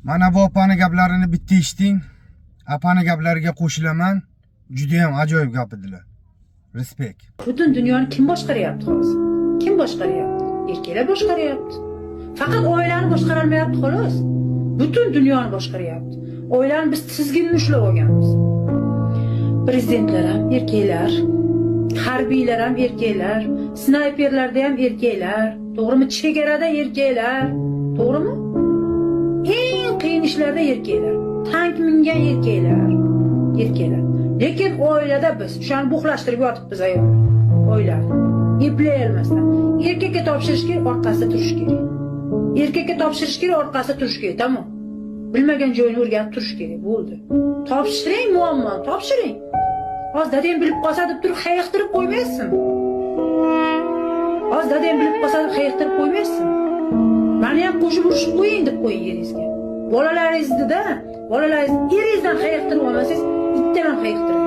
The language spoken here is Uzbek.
Mana bu opani gaplarini bitta eshiting. Apani gaplariga qo'shilaman. Juda ham ajoyib gap edilar. Respekt. Butun dunyoni kim boshqaryapti hozir? Kim boshqaryapti? Erkaklar boshqaryapti. Faqat oilani boshqara olmayapti xolos. Butun dunyoni boshqaryapti. Oilani biz tizginni ushlab olganmiz. Prezidentlar ham erkaklar, harbiylar ham erkaklar, snayperlarda ham erkaklar, to'g'rimi? Chegarada erkaklar, to'g'rimi? Eng qiyin ishlarda erkaklar, tank mingan erkaklar. Lekin oilada biz shuni buxlashtirib yotibmiz ayol. Oila eplay olmasdan erkakka topshirish kerak, orqasida turish kerak. Erkakka topshirish kerak, orqasida turish kerak, tamom. Bilmagan joyini o'rganib turish kerak, bo'ldi. Topshiring muammoni, topshiring. Hozir dadam bilib qolsa deb turib hayiqtirib qo'ymaysizmi? Hozir dadam bilib qolsa deb hayiqtirib qo'ymaysizmi? Meni ham qo'shib urishib qo'ying deb qo'ying yeringizga. Bolalaringizni eringizdan hayiqtirib olmasangiz, itdan ham hayiqtiring.